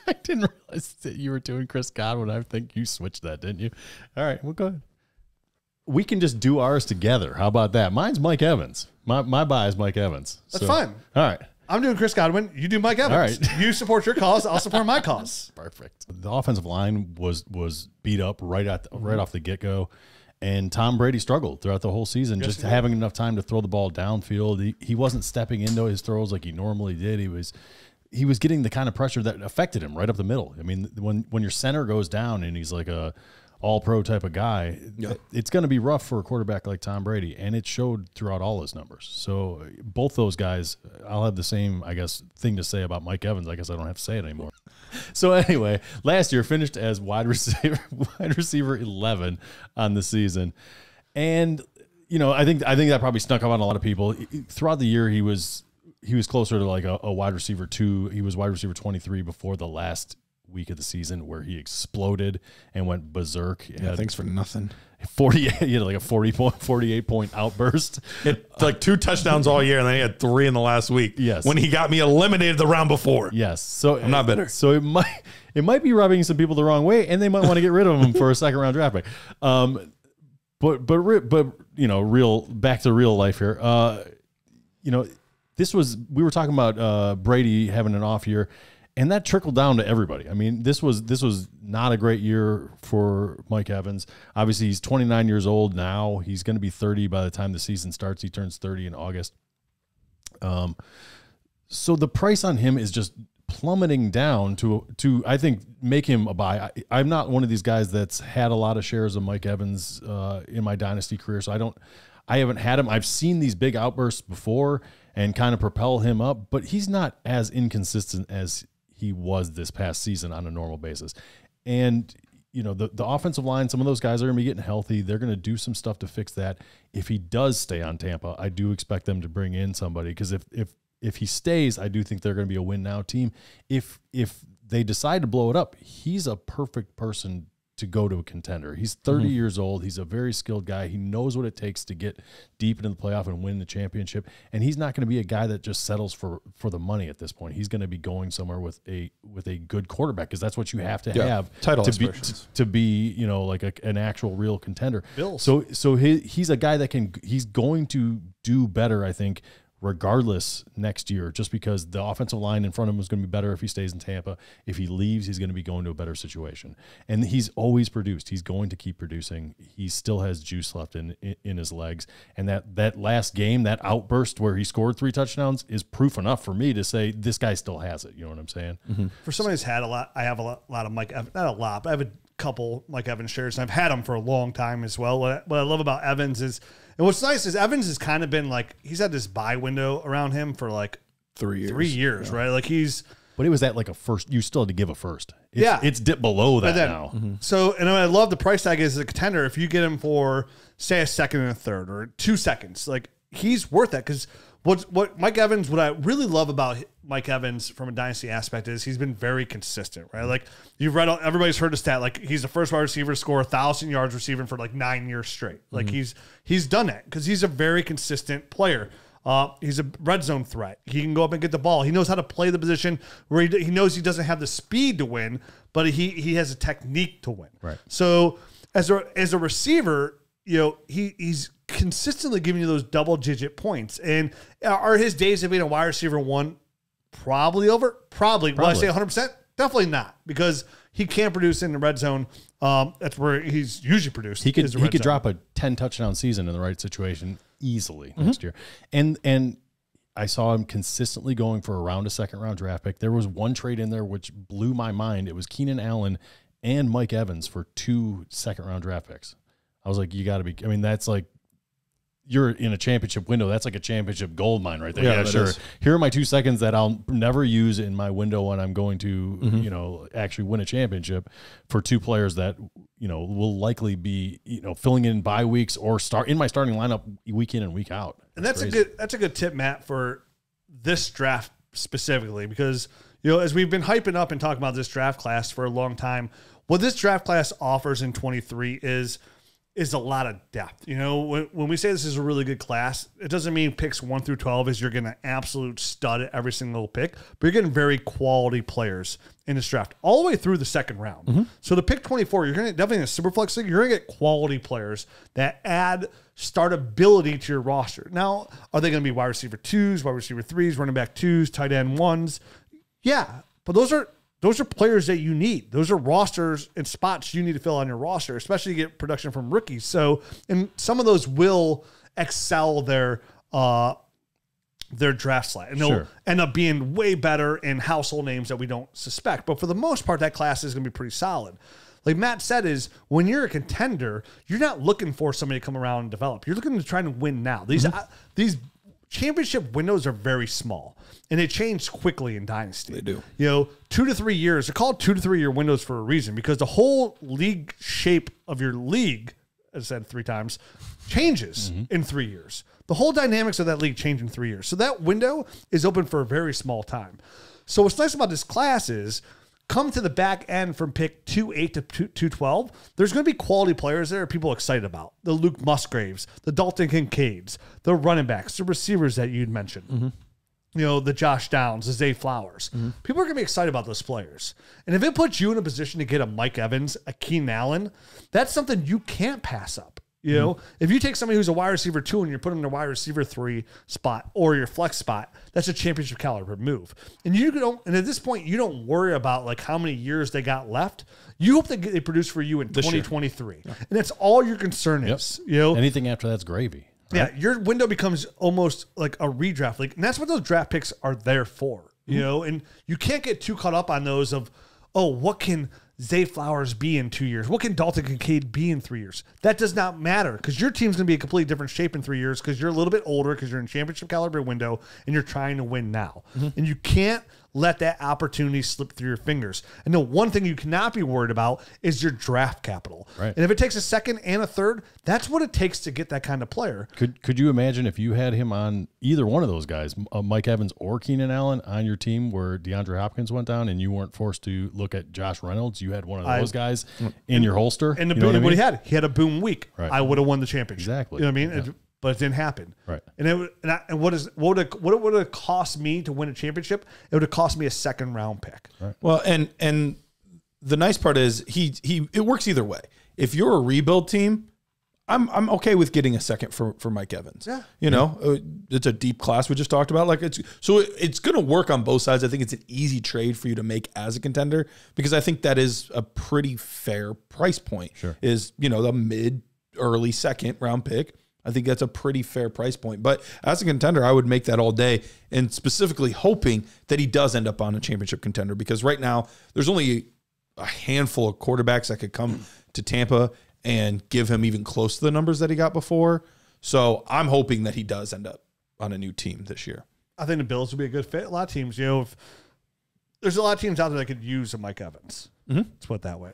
I didn't realize that you were doing Chris Godwin. I think you switched that, didn't you? All right, well, go ahead. We can just do ours together. How about that? Mine's Mike Evans. My buy is Mike Evans. That's fine. All right. I'm doing Chris Godwin. You do Mike Evans. All right. You support your cause. I'll support my cause. Perfect. The offensive line was beat up right off the get-go. And Tom Brady struggled throughout the whole season, just having enough time to throw the ball downfield. He wasn't stepping into his throws like he normally did. He was getting the kind of pressure that affected him right up the middle. I mean, when your center goes down and he's like a all-pro type of guy, it's going to be rough for a quarterback like Tom Brady, and it showed throughout all his numbers. So both those guys, I'll have the same, I guess, thing to say about Mike Evans. I guess I don't have to say it anymore. So anyway, last year finished as wide receiver 11 on the season, and I think that probably snuck up on a lot of people. Throughout the year, he was closer to like a wide receiver 2. He was wide receiver 23 before the last week of the season where he exploded and went berserk. Thanks for nothing. 48, he had like a 48-point outburst. Like 2 touchdowns all year, and then he had 3 in the last week. Yes, when he got me eliminated the round before. Yes, so I'm not bitter. So it might be rubbing some people the wrong way, and they might want to get rid of him for a second round draft pick. But real back to real life here. We were talking about Brady having an off year. And that trickled down to everybody. I mean, this was not a great year for Mike Evans. Obviously, he's 29 years old now. He's going to be 30 by the time the season starts. He turns 30 in August. So the price on him is just plummeting down to I think make him a buy. I'm not one of these guys that's had a lot of shares of Mike Evans in my dynasty career, so I haven't had him. I've seen these big outbursts before and kind of propel him up, but he's not as inconsistent as he was this past season on a normal basis. And, the offensive line, some of those guys are going to be getting healthy. They're going to do some stuff to fix that. If he does stay on Tampa, I do expect them to bring in somebody, because if he stays, I do think they're going to be a win now team. If they decide to blow it up, he's a perfect person to go to a contender. He's 30 years old. He's a very skilled guy. He knows what it takes to get deep into the playoff and win the championship. And he's not going to be a guy that just settles for the money at this point. He's going to be going somewhere with a good quarterback, because that's what you have to have to be like an actual real contender. Bills. So he's a guy that he's going to do better, I think, regardless next year, just because the offensive line in front of him is going to be better if he stays in Tampa. If he leaves, he's going to be going to a better situation. And he's always produced. He's going to keep producing. He still has juice left in his legs. And that last game, that outburst where he scored 3 touchdowns is proof enough for me to say this guy still has it. You know what I'm saying? Mm-hmm. For somebody who's had a lot, I have a lot of Mike Evans, not a lot, but I have a couple Mike Evans shares, and I've had him for a long time as well. What I love about Evans is, and what's nice is Evans has kind of been like, he's had this buy window around him for like 3 years. 3 years, right? Like but it was at like a first. You still had to give a first. It's dipped below that now. So, and I love the price tag is a contender. If you get him for say a second and a third or 2 seconds, like he's worth that. Because what Mike Evans, what I really love about Mike Evans from a dynasty aspect is he's been very consistent, right? Like you've read, everybody's heard a stat, like he's the first wide receiver to score 1,000 yards receiving for like 9 years straight. Like he's done that because he's a very consistent player. He's a red zone threat. He can go up and get the ball. He knows how to play the position where he knows he doesn't have the speed to win, but he has a technique to win. Right. So as a receiver, he's consistently giving you those double-digit points. And are his days of being a wide receiver 1 probably over? Probably. Will I say 100%? Definitely not, because he can't produce in the red zone. That's where he's usually produced. He could drop a 10 touchdown season in the right situation easily next year. And I saw him consistently going for around a second-round draft pick. There was one trade in there which blew my mind. It was Keenan Allen and Mike Evans for 2 second-round draft picks. I was like, you got to be – I mean, that's like – you're in a championship window. That's like a championship gold mine right there. Yeah, sure. Here are my 2 seconds that I'll never use in my window when I'm going to, actually win a championship, for 2 players that, will likely be, filling in bye weeks or start in my starting lineup week in and week out. And that's a good tip, Matt, for this draft specifically, because, as we've been hyping up and talking about this draft class for a long time, what this draft class offers in 23 is is a lot of depth. You know, when we say this is a really good class, it doesn't mean picks 1 through 12 is you're getting an absolute stud at every single pick, but you're getting very quality players in this draft all the way through the second round. So the pick 24, you're going to definitely in a super flex league, you're going to get quality players that add startability to your roster. Now, are they going to be wide receiver 2s, wide receiver 3s, running back 2s, tight end 1s? Yeah, but those are players that you need. Those are rosters and spots you need to fill on your roster, especially to get production from rookies. So, and some of those will excel their draft slot, and they'll end up being way better in household names that we don't suspect. But for the most part, that class is going to be pretty solid. Like Matt said, is when you're a contender, you're not looking for somebody to come around and develop. You're looking to try and win now. These championship windows are very small, and they change quickly in Dynasty. They do. You know, 2 to 3 years. They're called 2 to 3 year windows for a reason, because the whole league shape of your league, as I said 3 times, changes in 3 years. The whole dynamics of that league change in 3 years. So that window is open for a very small time. So what's nice about this class is, come to the back end from pick 2-8 to 2-12, there's going to be quality players there people are excited about. The Luke Musgraves, the Dalton Kincaids, the running backs, the receivers that you'd mentioned. You know, the Josh Downs, the Zay Flowers. People are going to be excited about those players. And if it puts you in a position to get a Mike Evans, a Keenan Allen, that's something you can't pass up. You know, if you take somebody who's a wide receiver 2 and you put them in a wide receiver 3 spot or your flex spot, that's a championship caliber move. And and at this point, you don't worry about like how many years they got left. You hope that they produce for you in 2023. And that's all your concern is. You know, anything after that's gravy. Right? Yeah, your window becomes almost like a redraft league. And that's what those draft picks are there for. You know, and you can't get too caught up on those of, oh, what can Zay Flowers be in 2 years? What can Dalton Kincaid be in 3 years? That does not matter, because your team's going to be a completely different shape in 3 years, because you're a little bit older, because you're in championship caliber window and you're trying to win now. And you can't let that opportunity slip through your fingers. And the one thing you cannot be worried about is your draft capital. Right. And if it takes a second and a third, that's what it takes to get that kind of player. Could you imagine if you had him on either one of those guys, Mike Evans or Keenan Allen, on your team where DeAndre Hopkins went down and you weren't forced to look at Josh Reynolds? You had one of those guys in your holster. And the boom, what he had a boom week. Right. I would have won the championship. Exactly. You know what I mean? But it didn't happen. Right. And what would it have cost me to win a championship? It would have cost me a second round pick. Right. Well, and the nice part is it works either way. If you're a rebuild team, I'm okay with getting a second for Mike Evans. Yeah. You know, it's a deep class we just talked about. Like it's going to work on both sides. I think it's an easy trade for you to make as a contender, because I think that is a pretty fair price point. Sure. Is, you know, the mid early second round pick. I think that's a pretty fair price point. But as a contender, I would make that all day, and specifically hoping that he does end up on a championship contender, because right now there's only a handful of quarterbacks that could come to Tampa and give him even close to the numbers that he got before. So I'm hoping that he does end up on a new team this year. I think the Bills would be a good fit. A lot of teams, you know, there's a lot of teams out there that could use a Mike Evans. Let's put it that way.